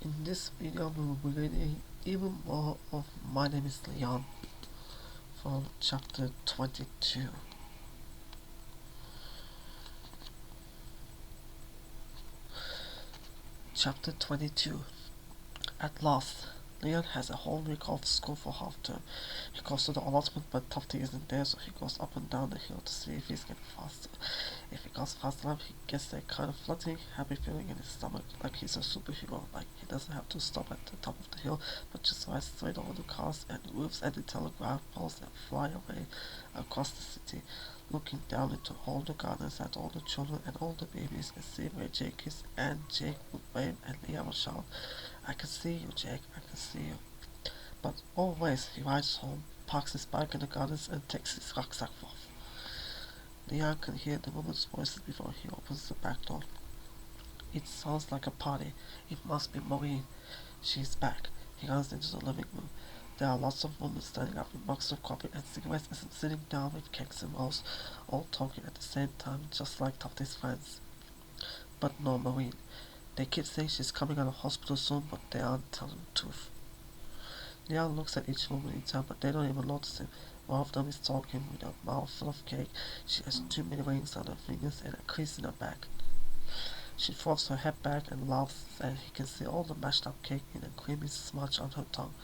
In this video we will be reading even more of My Name is Leon from chapter 22. Chapter 22. At last, Leon has a whole week off school for half term. He goes to the allotment but Tufty isn't there, so he goes up and down the hill to see if he's getting faster. If he goes fast enough, he gets that kind of floating, happy feeling in his stomach, like he's a superhero, like he doesn't have to stop at the top of the hill, but just rides straight over the cars and roofs and the telegraph poles and fly away across the city, looking down into all the gardens at all the children and all the babies, and see where Jake is, and Jake would wave and Leah would shout, "I can see you, Jake, I can see you." But always he rides home, parks his bike in the gardens, and takes his rucksack off. Leon can hear the woman's voices before he opens the back door. It sounds like a party. It must be Maureen. She's back. He runs into the living room. There are lots of women standing up with mugs of coffee and cigarettes and some sitting down with cakes and rolls, all talking at the same time, just like Tufty's friends. But no Maureen. They keep saying she's coming out of hospital soon, but they aren't telling the truth. Leon looks at each woman in turn, but they don't even notice him. One of them is talking with a mouth full of cake. She has too many rings on her fingers and a crease in her back. She throws her head back and laughs, and he can see all the mashed up cake in a creamy smudge on her tongue.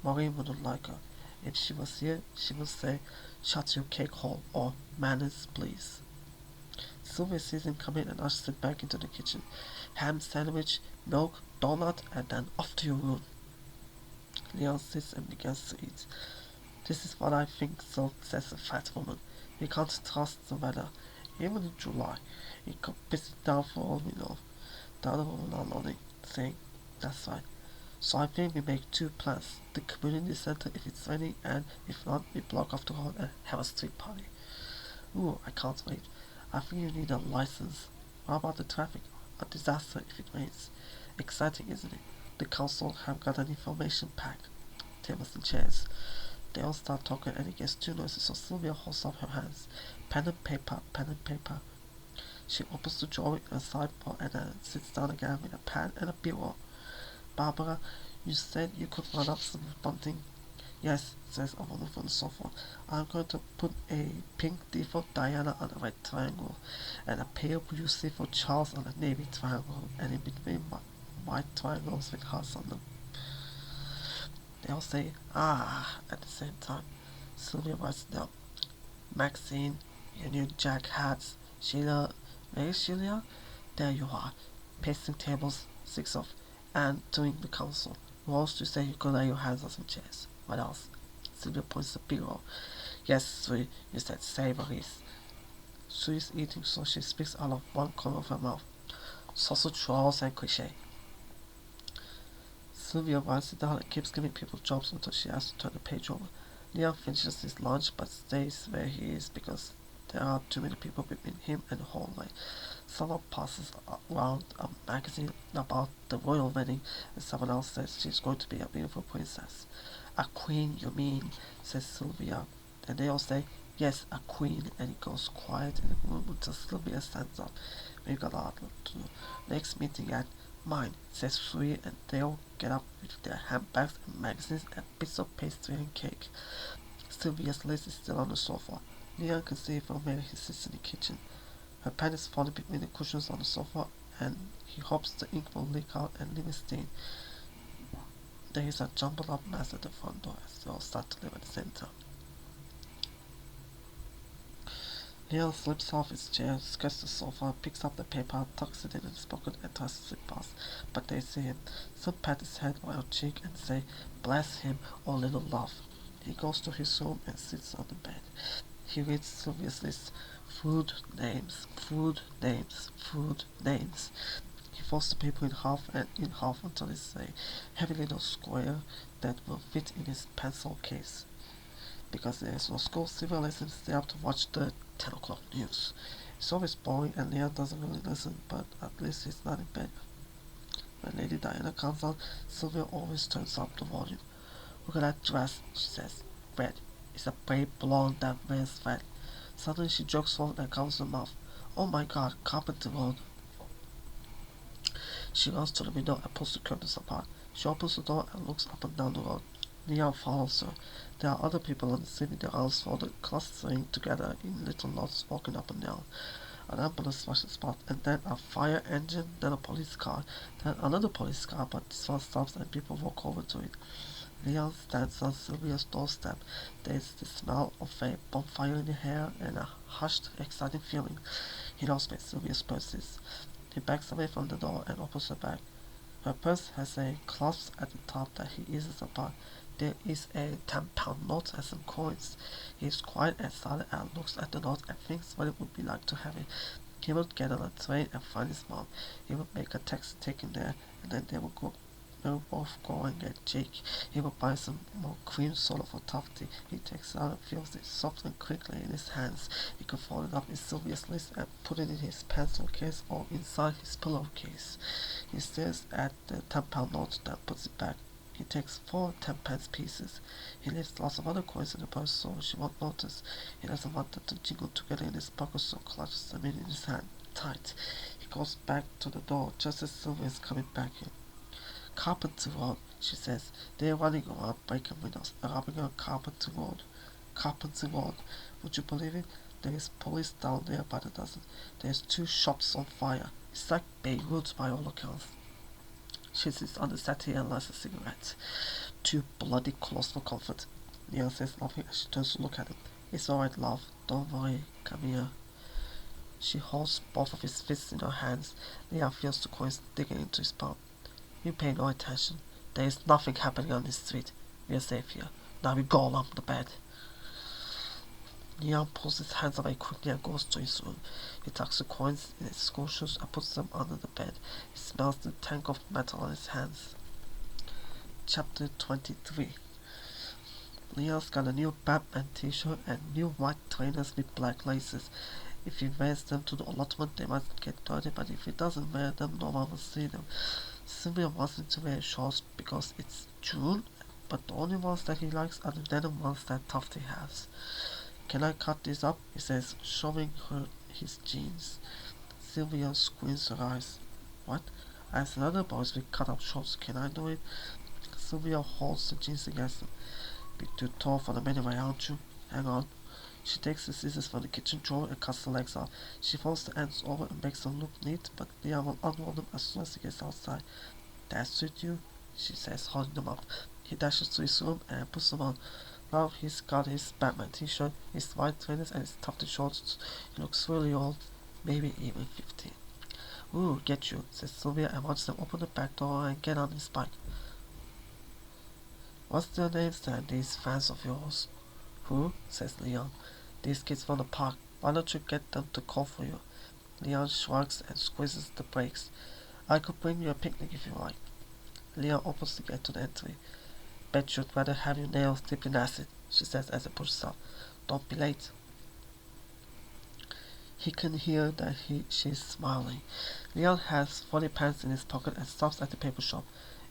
Maureen wouldn't like her. If she was here, she would say, "Shut your cake hole," or "Manners, please." Sylvia sees him come in and ushers him back into the kitchen. Ham sandwich, milk, donut, and then off to your room. Leon sits and begins to eat. "This is what I think so," says the fat woman. "We can't trust the weather. Even in July. It could piss it down for all we know." The other women are nodding, saying, "That's right." "So I think we make two plans. The community center if it's raining, and if not, we block off the road and have a street party." "Ooh, I can't wait. I think you need a license." "What about the traffic? A disaster if it rains." "Exciting, isn't it?" The council have got an information pack. Tables and chairs. They all start talking and it gets too noisy, so Sylvia holds up her hands. Pen and paper, pen and paper. She opens the drawer in a sideboard and then sits down again with a pen and a bureau. "Barbara, you said you could run up some bunting." "Yes," says a woman from the sofa. "I'm going to put a pink D for Diana on a red triangle, and a pale blue C for Charles on a navy triangle, and in between white triangles with hearts on them." They all say "ah" at the same time. Sylvia writes down. "Maxine, your new jack hats. Sheila, where is Sheila? There you are, pasting tables, 6 of, and doing the council. Who else to say you could lay your hands on some chairs? What else?" Sylvia points to the bureau. "Yes, Sue, you said savories." Sue is eating, so she speaks out of one corner of her mouth. "Sausage rolls and cliche." Sylvia writes it down and keeps giving people jobs until she has to turn the page over. Leon finishes his lunch but stays where he is because there are too many people between him and the hallway. Someone passes around a magazine about the royal wedding, and someone else says she's going to be a beautiful princess. "A queen, you mean?" says Sylvia. And they all say, "Yes, a queen," and it goes quiet in the room until Sylvia stands up. "We've got a lot to do. Next meeting at mine," says Sue, and they all get up with their handbags and magazines and bits of pastry and cake. Sylvia's lace is still on the sofa. Leon can see it from where he sits in the kitchen. Her pen is falling between the cushions on the sofa, and he hopes the ink will leak out and leave a stain. There is a jumbled up mess at the front door as they all start to leave at the same time. Leon slips off his chair, skirts the sofa, picks up the paper, tucks it in his pocket, and tries to slip past. But they see him. Some pat his head on her cheek and say, "Bless him, oh little love." He goes to his room and sits on the bed. He reads Sylvia's list. Food names, food names, food names. He folds the paper in half and in half until it's a heavy little square that will fit in his pencil case. Because there is no school, civil lessons, they have to watch the 10 o'clock news. It's always boring and Leon doesn't really listen, but at least he's not in bed. When Lady Diana comes on, Sylvia always turns up the volume. "Look at that dress," she says. "Red. It's a brave blonde that wears red." Suddenly she jokes forward and covers her mouth. "Oh my god, carpenter road." She runs to the window and pulls the curtains apart. She opens the door and looks up and down the road. Leon follows her. There are other people on the city grounds floor clustering together in little knots, walking up and down. An ambulance flashes past, and then a fire engine, then a police car, then another police car, but this one stops and people walk over to it. Leon stands on Sylvia's doorstep. There is the smell of a bonfire in the air and a hushed, exciting feeling. He knows where Sylvia's purse is. He backs away from the door and opens her bag. Her purse has a clasp at the top that he eases apart. There is a 10-pound note and some coins. He is quiet and silent and looks at the note and thinks what it would be like to have it. He would get on a train and find his mom. He would make a taxi take him there, and then they would both go and get Jake. He would buy some more cream soda for Tufty. He takes it out and feels it soft and crinkly in his hands. He could fold it up in Sylvia's list and put it in his pencil case or inside his pillowcase. He stares at the 10-pound note, then puts it back. He takes 4 10-pence pieces. He leaves lots of other coins in the purse so she won't notice. He doesn't want them to jingle together in his pocket, so clutches them in his hand tight. He goes back to the door just as Sylvia is coming back in. Carpenter Road, she says. They're running around breaking windows and robbing on Carpenter Road. Carpenter Road. Would you believe it? There is police down there by the dozen. There's 2 shops on fire. It's like Beirut by all accounts. She sits on the settee and lights a cigarette. Too bloody close for comfort. Leon says nothing as she turns to look at him. It's alright, love. Don't worry. Come here. She holds both of his fists in her hands. Leon feels the coins digging into his palm. You pay no attention. There is nothing happening on this street. We are safe here. Now we go along the bed. Leon pulls his hands away quickly and goes to his room. He tucks the coins in his school shoes and puts them under the bed. He smells the tank of metal on his hands. Chapter 23. Leon's got a new Batman t-shirt and new white trainers with black laces. If he wears them to the allotment, they might get dirty, but if he doesn't wear them, no one will see them. Sylvia wants him to wear shorts because it's June, but the only ones that he likes are the denim ones that Tufty has. Can I cut this up? He says, showing her his jeans. Sylvia squints her eyes. What? I said other boys with cut up shorts. Can I do it? Sylvia holds the jeans against him. Bit too tall for them anyway, aren't you? Hang on. She takes the scissors from the kitchen drawer and cuts the legs off. She folds the ends over and makes them look neat, but Leon will unroll them as soon as he gets outside. That suit you? She says, holding them up. He dashes to his room and puts them on. Now he's got his Batman t-shirt, his white trainers and his tufted shorts. He looks really old, maybe even 15. Ooh, get you, says Sylvia and watches them open the back door and get on his bike. What's their names then, these fans of yours? Who? Says Leon. These kids from the park. Why don't you get them to call for you? Leon shrugs and squeezes the brakes. I could bring you a picnic if you like. Leon opens the gate to the entry. Bet you'd rather have your nails dipped in acid, she says as it pushes up. Don't be late. He can hear that she's smiling. Leon has 40 pence in his pocket and stops at the paper shop.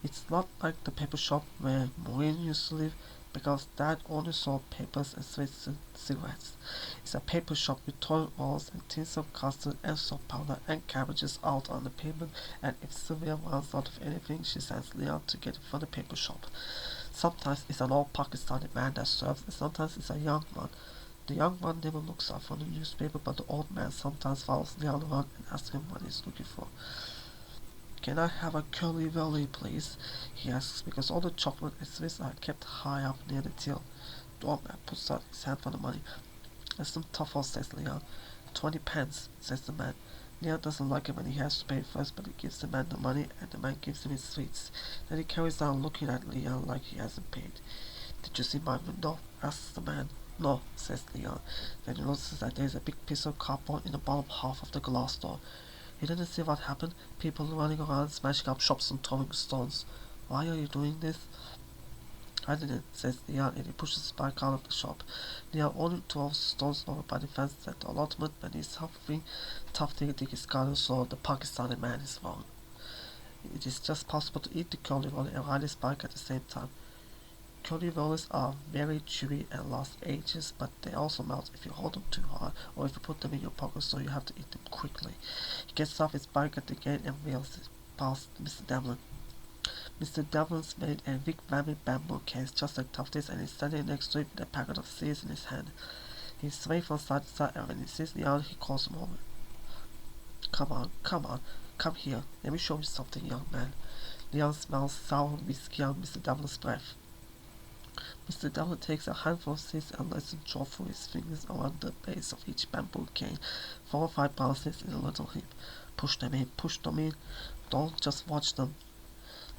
It's not like the paper shop where Maureen used to live, because Dad only sold papers and sweets and cigarettes. It's a paper shop with toilet rolls and tins of custard and soap powder and cabbages out on the pavement, and if Sylvia runs out of anything, she sends Leon to get it from the paper shop. Sometimes it's an old Pakistani man that serves, and sometimes it's a young one. The young one never looks out for the newspaper, but the old man sometimes follows Leon around and asks him what he's looking for. Can I have a curly welly, please? He asks, because all the chocolate and sweets are kept high up near the till. The old man puts out his hand for the money. And some truffles, says Leon. 20 pence, says the man. Leon doesn't like it when he has to pay first, but he gives the man the money, and the man gives him his sweets. Then he carries on looking at Leon like he hasn't paid. Did you see my window? Asks the man. No, says Leon. Then he notices that there is a big piece of cardboard in the bottom half of the glass door. He didn't see what happened. People running around, smashing up shops and throwing stones. Why are you doing this? I didn't, says Leon, and he pushes his bike out of the shop. Leon only throws stones over by the fence at the allotment when he's helping Tufty dig his garden, so the Pakistani man is wrong. It is just possible to eat the curly rolly and ride his bike at the same time. Curly rollies are very chewy and last ages, but they also melt if you hold them too hard or if you put them in your pocket, so you have to eat them quickly. He gets off his bike at the gate and wheels it past Mr. Devlin. Mr. Devlin's made a big mammy bamboo case just like Tufty's and is standing next to it with a packet of seeds in his hand. He's swaying from side to side and when he sees Leon he calls him over. Come on, come here. Let me show you something, young man. Leon smells sour whiskey on Mr. Devlin's breath. Mr. Devlin takes a handful of seeds and lets them drop through his fingers around the base of each bamboo cane. 4 or 5 bounces in a little heap. Push them in. Don't just watch them.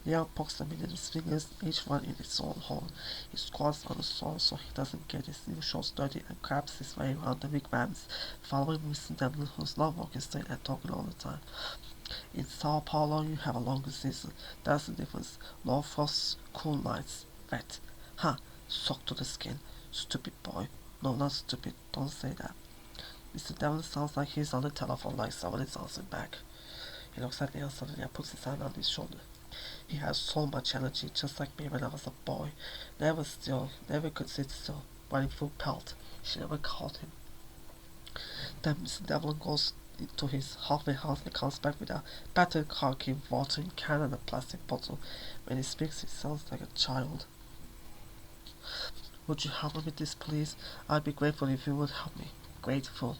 Leon pokes them in his fingers, each one in its own hole. He squats on the soil so he doesn't get his new shorts dirty and crabs his way around the wigwams, following Mr. Devlin, who's not walking straight and talking all the time. In Sao Paulo, you have a longer season. That's the difference. Low frosts, cool nights, wet. Huh, soaked to the skin. Stupid boy. No, not stupid. Don't say that. Mr. Devlin sounds like he's on the telephone like someone is answering back. He looks at Leon suddenly and puts his hand on his shoulder. He has so much energy, just like me when I was a boy. Never could sit still, running through pelt. She never caught him. Then Mr. Devlin goes into his halfway house and comes back with a battered khaki watering can and a plastic bottle. When he speaks, he sounds like a child. Would you help me with this, please? I'd be grateful if you would help me. Grateful.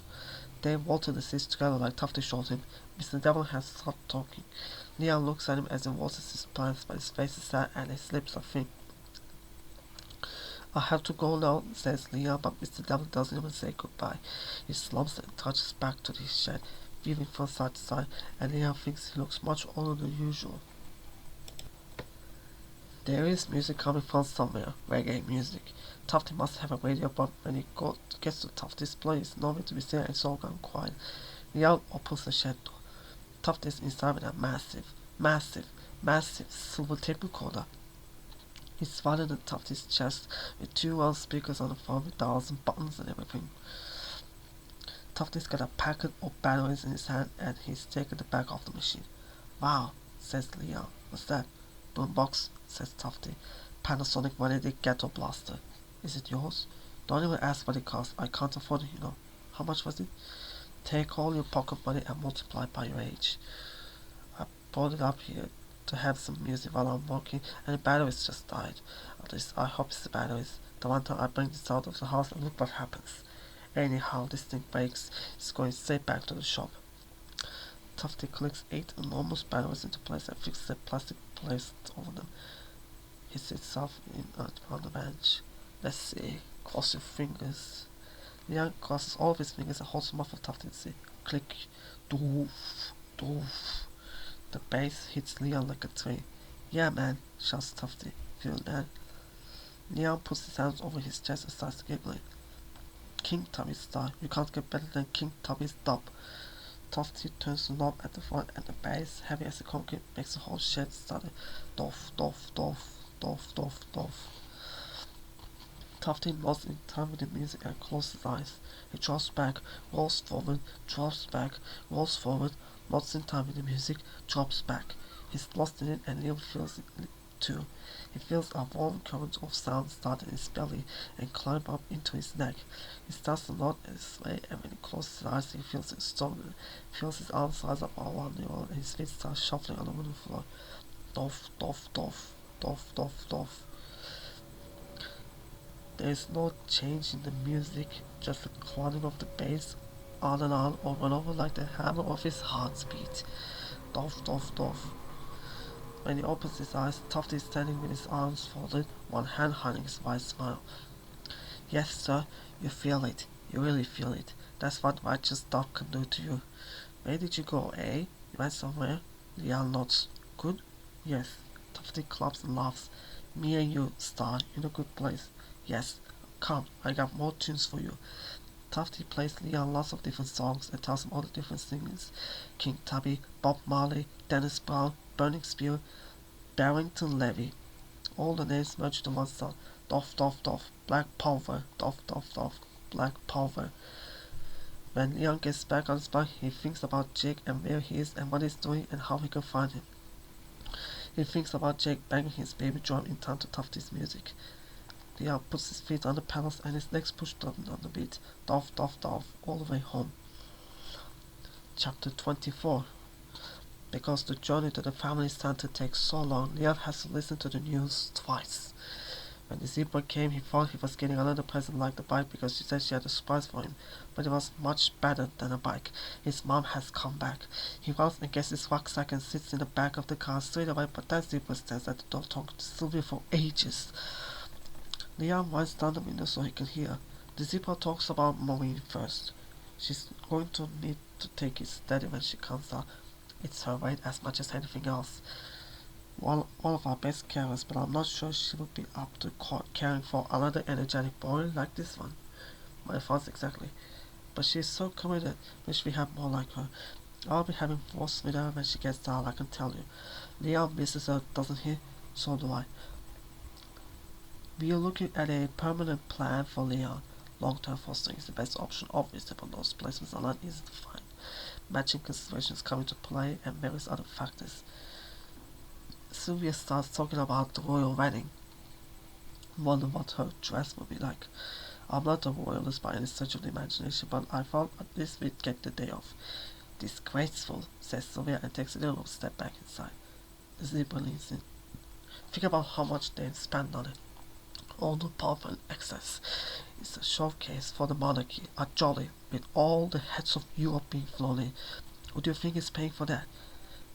They water the seeds together like Tufty showed him. Mr. Devlin has stopped talking. Leon looks at him as he waters his plants, but his face is sad and his lips are thin. I have to go now, says Leon, but Mr. Devlin doesn't even say goodbye. He slumps and touches back to his shed, weaving from side to side, and Leon thinks he looks much older than usual. There is music coming from somewhere, reggae music. Tufty must have a radio, but when he gets to Tufty's place, nowhere to be seen and it's all gone quiet. Leon opens the shed door. Tufty's inside with a massive silver tape recorder. He's smiling at Tufty's chest with 2 round speakers on the front with dials and buttons and everything. Tufty's got a packet of batteries in his hand and he's taken the back off the machine. Wow, says Leon. What's that? Boombox, says Tufty. Panasonic Magnetic Ghetto Blaster. Is it yours? Don't even ask what it costs. I can't afford it, you know. How much was it? Take all your pocket money and multiply by your age. I brought it up here to have some music while I'm working and the batteries just died. At least I hope it's the batteries. The one time I bring this out of the house and look what happens. Anyhow, this thing breaks. It's going straight back to the shop. Tufty clicks 8 enormous batteries into place and fixes the plastic plate over them. He sits off on the bench. Let's see. Cross your fingers. Leon crosses all of his fingers and holds them up for Tufty to see. Click. Doof. Doof. The bass hits Leon like a tree. Yeah, man, shouts Tufty. Feel that? Leon puts his hands over his chest and starts giggling. King Tubby's style. You can't get better than King Tubby's dub. Tufty turns the knob at the front and the bass, heavy as a concrete, makes the whole shed stutter. Doff, doff, doff, doff, doff, doff. Tufty nods in time with the music and closes his eyes. He drops back, rolls forward, drops back, rolls forward, nods in time with the music, drops back. He's lost in it and Leon feels it too. He feels a warm current of sound start in his belly and climb up into his neck. He starts to nod and sway, and when he closes his eyes, he feels it stronger. He feels his arms rise up all around the wall, and his feet start shuffling on the wooden floor. Doff, doff, doff, doff, doff, doff. There is no change in the music, just the clanging of the bass, on and on, over and over like the hammer of his heartbeat. Doff, doff, doff. When he opens his eyes, Tufty is standing with his arms folded, one hand hiding his wide smile. Yes, sir, you feel it. You really feel it. That's what righteous dog can do to you. Where did you go, eh? You went somewhere? Leon nods. Good? Yes. Tufty claps and laughs. Me and you, Star, in a good place. Yes. Come, I got more tunes for you. Tufty plays Leon lots of different songs and tells him all the different singers. King Tubby, Bob Marley, Dennis Brown, Burning Spear, Barrington Levy. All the names merge into one song. Doff, doff, doff, Black Pulver, doff, doff, doff, Black Pulver. When Leon gets back on his bike, he thinks about Jake and where he is and what he's doing and how he can find him. He thinks about Jake banging his baby drum in time to Tufty's music. Leon puts his feet on the pedals and his legs pushed on the beat. Doff, doff, doff, all the way home. Chapter 24. Because the journey to the family center takes so long, Leon has to listen to the news twice. When the zebra came, he thought he was getting another present like the bike because she said she had a surprise for him, but it was much better than a bike. His mom has come back. He runs and gets his rucksack and sits in the back of the car straight away, but that zebra stands at the door talking to Sylvia for ages. Leon winds down the window so he can hear. The zebra talks about Maureen first. She's going to need to take it steady when she comes out. It's her weight as much as anything else. One of our best carers, but I'm not sure she would be up to caring for another energetic boy like this one. My thoughts exactly. But she's so committed. Wish we had more like her. I'll be having wars with her when she gets down, I can tell you. Leon misses her, doesn't he? So do I. We are looking at a permanent plan for Leon. Long-term fostering is the best option, obviously, but those placements are not easy to find. Matching considerations come into play and various other factors. Sylvia starts talking about the royal wedding. Wonder what her dress will be like. I'm not a royalist by any stretch of the imagination, but I thought at least we'd get the day off. Disgraceful, says Sylvia and takes a little step back inside. The zebra leans in. Think about how much they've spent on it. All the pomp and excess. It's a showcase for the monarchy, a jolly, with all the heads of Europe being flown in. Who do you think is paying for that?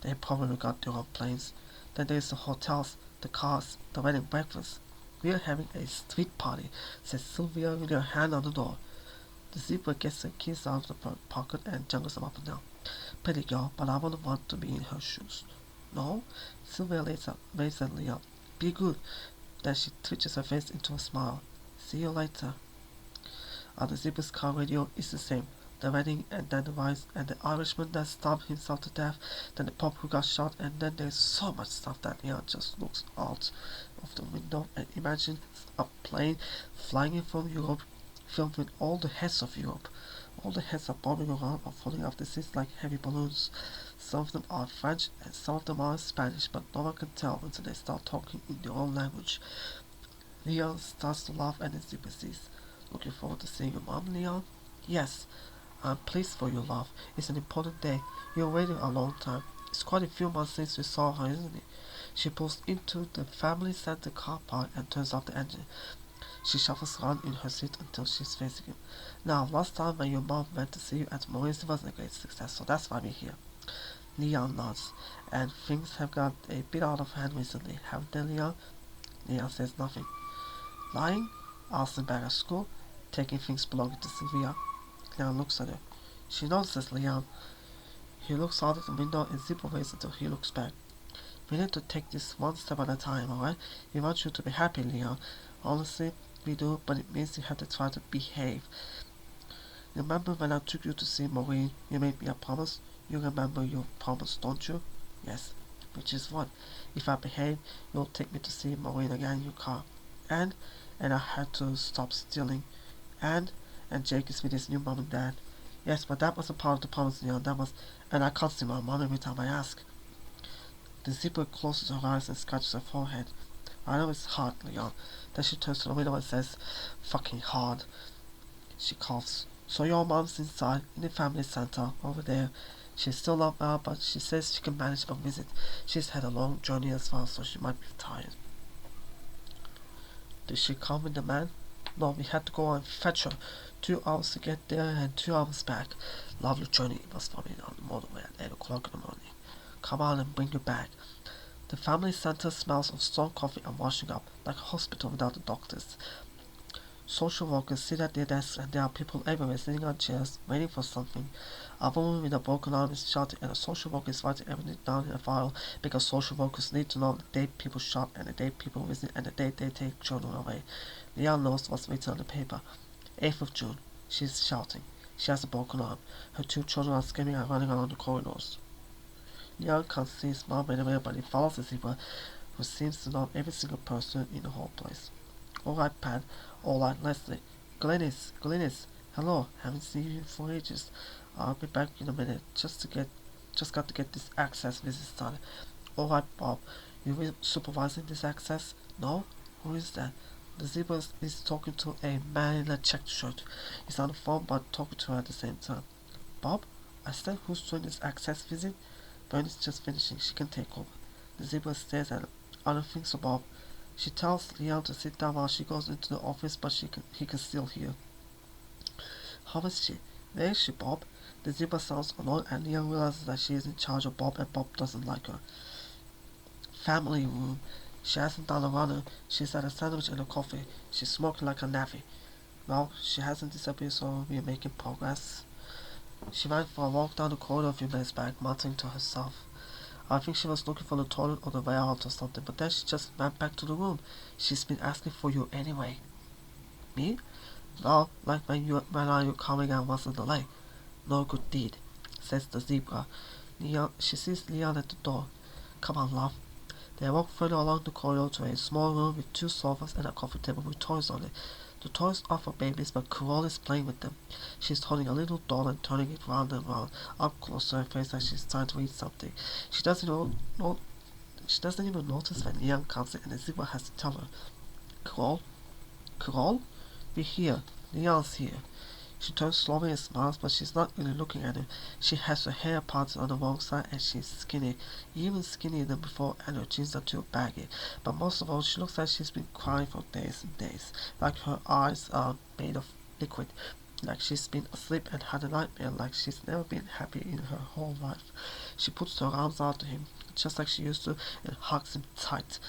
They probably got their own planes. Then there's the hotels, the cars, the wedding breakfast. We're having a street party, says Sylvia with her hand on the door. The zebra gets her keys out of her pocket and juggles them up and down. Pretty girl, but I wouldn't want to be in her shoes. No? Sylvia waves at Leon. Be good. Then she twitches her face into a smile. See you later. On the zebra's car radio is the same. The wedding, and then the rise, and the Irishman that stabbed himself to death, then the pop who got shot, and then there's so much stuff that Leon just looks out of the window and imagines a plane flying in from Europe, filled with all the heads of Europe. All the heads are bobbing around or falling off the seats like heavy balloons. Some of them are French and some of them are Spanish, but no one can tell until they start talking in their own language. Leon starts to laugh and his zebra ceases. Looking forward to seeing your mom, Leon? Yes. I'm pleased for you, love. It's an important day. You're waiting a long time. It's quite a few months since we saw her, isn't it? She pulls into the family center car park and turns off the engine. She shuffles around in her seat until she's facing him. Now, last time when your mom went to see you at Maurice wasn't a great success, so that's why we're here. Leon nods, and things have got a bit out of hand recently, haven't they, Leon? Leon says nothing. Lying? Asking back at school? Taking things belonging to Sylvia? Leon looks at her. She notices Leon. He looks out of the window and zebra waits until he looks back. We need to take this one step at a time, alright? We want you to be happy, Leon. Honestly, we do, but it means you have to try to behave. Remember when I took you to see Maureen, you made me a promise? You remember your promise, don't you? Yes. Which is what? If I behave, you'll take me to see Maureen again in your car. And I had to stop stealing. And Jake is with his new mom and dad. Yes, but that wasn't part of the promise, Leon. That was, and I can't see my mom every time I ask. The zebra closes her eyes and scratches her forehead. I know it's hard, Leon. Then she turns to the window and says, fucking hard. She coughs. So your mom's inside, in the family center, over there. She's still not well, but she says she can manage a visit. She's had a long journey as well, so she might be tired. Did she come with the man? No, we had to go and fetch her. 2 hours to get there and 2 hours back. Lovely journey it was for me on the motorway at 8 o'clock in the morning. Come on and bring her back. The family center smells of strong coffee and washing up, like a hospital without the doctors. Social workers sit at their desks and there are people everywhere sitting on chairs, waiting for something. A woman with a broken arm is shouting and a social worker is writing everything down in a file because social workers need to know the date people shot and the date people visit and the date they take children away. Leon knows what's written on the paper. 8th of June. She's shouting. She has a broken arm. Her 2 children are screaming and running along the corridors. Leon can't see his mom anywhere, but he follows the zebra, who seems to know every single person in the whole place. Alright, Pat. Alright, Leslie. Glennis. Hello. Haven't seen you for ages. I'll be back in a minute. Just got to get this access visit started. Alright, Bob. You supervising this access? No? Who is that? The zebra is talking to a man in a checked shirt. He's on the phone but talking to her at the same time. Bob? I said who's doing this access visit? Bernie's just finishing. She can take over. The zebra stares at him. I don't think so, Bob. She tells Leon to sit down while she goes into the office, but he can still hear. How is she? Where is she, Bob? The zebra sounds annoyed, and Leon realizes that she is in charge of Bob, and Bob doesn't like her. Family room. She hasn't done a runner. She's had a sandwich and a coffee. She's smoking like a navvy. Well, she hasn't disappeared, so we're making progress. She went for a walk down the corridor a few minutes back, muttering to herself. I think she was looking for the toilet or the way out or something, but then she just went back to the room. She's been asking for you anyway. Me? Well, like when are you coming and what's the delay? No good deed, says the zebra. She sees Leon at the door. Come on, love. They walk further along the corridor to a small room with 2 sofas and a coffee table with toys on it. The toys are for babies, but Carol is playing with them. She's holding a little doll and turning it round and round, up close to her face like she's trying to read something. She doesn't even notice when Leon comes in and the zebra has to tell her. Carol? We're here. Leon's here. She turns slowly and smiles, but she's not really looking at him. She has her hair parted on the wrong side and she's skinny, even skinnier than before, and her jeans are too baggy. But most of all, she looks like she's been crying for days and days, like her eyes are made of liquid, like she's been asleep and had a nightmare, like she's never been happy in her whole life. She puts her arms out to him, just like she used to, and hugs him tight.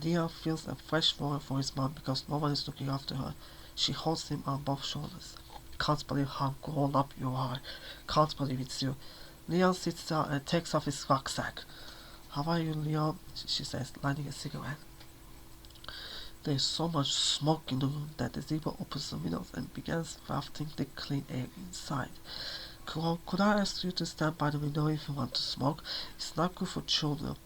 Leon feels a fresh worry for his mom because no one is looking after her. She holds him on both shoulders. Can't believe how grown up you are. Can't believe it's you. Leon sits down and takes off his rucksack. How are you, Leon? She says, lighting a cigarette. There's so much smoke in the room that the zebra opens the windows and begins wafting the clean air inside. Could I ask you to stand by the window if you want to smoke? It's not good for children.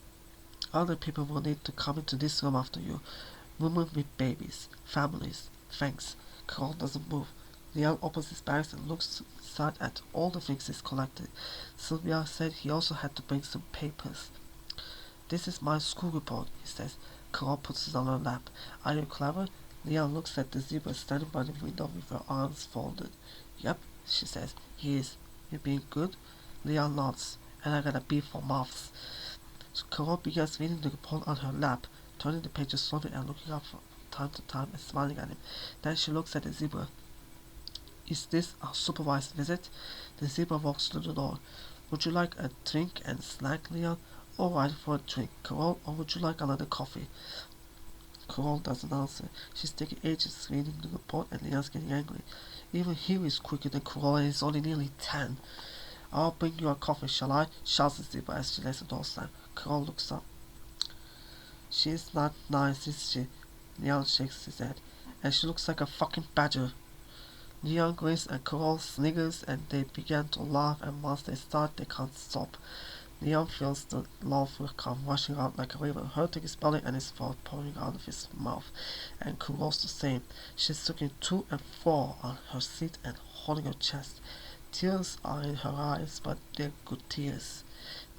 Other people will need to come into this room after you. Women with babies, families. Thanks. Carl doesn't move. Leon opens his bags and looks inside at all the things he's collected. Sylvia said he also had to bring some papers. This is my school report, he says. Carol puts it on her lap. Are you clever? Leon looks at the zebra standing by the window with her arms folded. Yep, she says. He is. You being good? Leon nods. And I got a B for maths. So Carol begins reading the report on her lap, turning the pages slowly and looking up from time to time and smiling at him. Then she looks at the zebra. Is this a supervised visit? The zebra walks to the door. Would you like a drink and snack, Leon? All right for a drink, Carol, or would you like another coffee? Carol doesn't answer. She's taking ages reading the report and Leon's getting angry. Even he is quicker than Carol and he's only nearly 10. I'll bring you a coffee, shall I? Shouts the zebra as she lets the door slam. Carol looks up. She's not nice, is she? Leon shakes his head. And she looks like a fucking badger. Leon grins and Carol sniggers and they begin to laugh, and once they start they can't stop. Leon feels the laughter come rushing out like a river, hurting his belly and his throat pouring out of his mouth. And Carol's the same. She's looking to and fro on her seat and holding her chest. Tears are in her eyes, but they're good tears.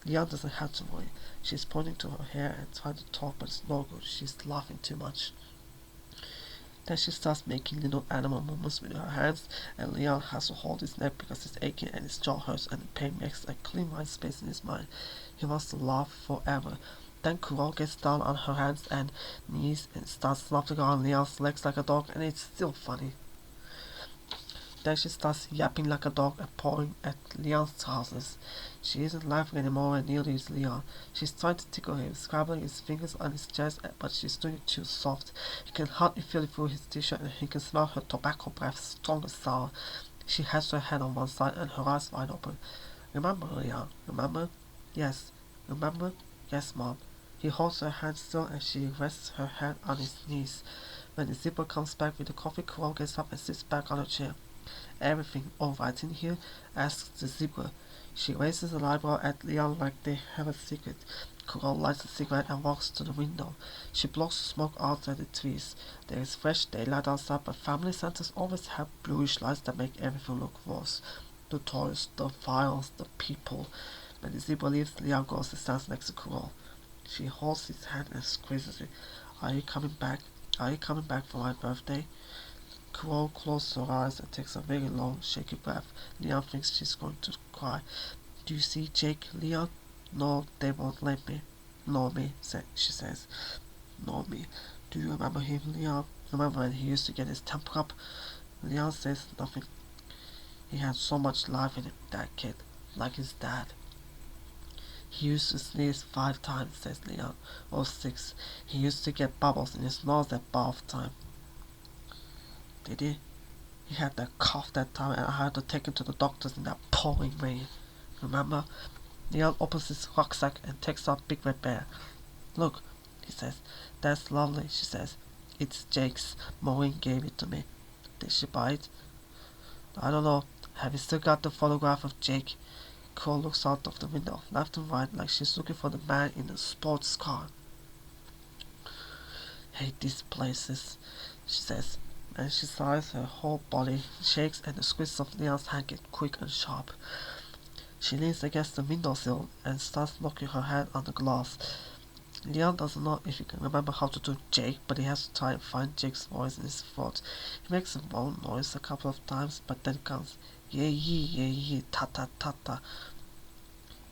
Leon doesn't have to worry. She's pointing to her hair and trying to talk, but it's no good. She's laughing too much. Then she starts making little animal movements with her hands, and Leon has to hold his neck because it's aching and his jaw hurts and the pain makes a clean white space in his mind. He wants to laugh forever. Then Carol gets down on her hands and knees and starts slapping on Leon's legs like a dog, and it's still funny. Then she starts yapping like a dog and pawing at Leon's trousers. She isn't laughing anymore and neither is Leon. She's trying to tickle him, scrabbling his fingers on his chest, but she's doing it too soft. He can hardly feel it through his t-shirt and he can smell her tobacco breath, strong and sour. She has her head on one side and her eyes wide open. Remember, Leon? Remember? Yes. Remember? Yes, Mom. He holds her hand still and she rests her head on his knees. When the zebra comes back with the coffee, Carol gets up and sits back on her chair. Everything all right in here? Asks the zebra. She raises an eyebrow at Leon like they have a secret. Carol lights a cigarette and walks to the window. She blocks the smoke outside the trees. There is fresh daylight outside, but family centers always have bluish lights that make everything look worse. The toys, the files, the people. When the zebra leaves, Leon goes and stands next to Carol. She holds his hand and squeezes it. Are you coming back? Are you coming back for my birthday? Carol closes her eyes and takes a very long, shaky breath. Leon thinks she's going to cry. Do you see Jake, Leon? No, they won't let me. Normie, she says. Normie, do you remember him, Leon? Remember when he used to get his temper up? Leon says nothing. He had so much life in him, that kid, like his dad. He used to sneeze 5 times, says Leon, or 6. He used to get bubbles in his nose at bath time. Did he? He had that cough that time and I had to take him to the doctors in that pouring rain. Remember? Leon opens his rucksack and takes out Big Red Bear. Look, he says. That's lovely, she says. It's Jake's. Maureen gave it to me. Did she buy it? I don't know. Have you still got the photograph of Jake? Cole looks out of the window, left and right, like she's looking for the man in the sports car. Hate these places, she says, and she sighs. Her whole body shakes and the squeeze of Leon's hand gets quick and sharp. She leans against the windowsill and starts knocking her head on the glass. Leon doesn't know if he can remember how to do Jake, but he has to try and find Jake's voice in his throat. He makes a moan noise a couple of times, but then comes yee, ta ta ta ta.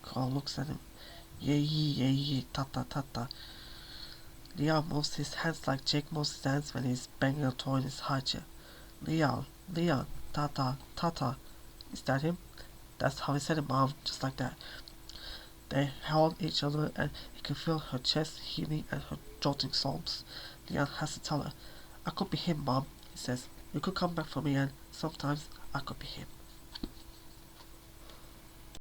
Carl looks at him. Yee, ta ta ta ta. Leon moves his hands like Jake moves his hands when he's banging a toy in his high chair. Leon, ta ta ta ta. Is that him? That's how he said it, Mom, just like that. They held each other and he could feel her chest heaving and her jolting sobs. Leon has to tell her, I could be him, Mom, he says. You could come back for me and sometimes I could be him.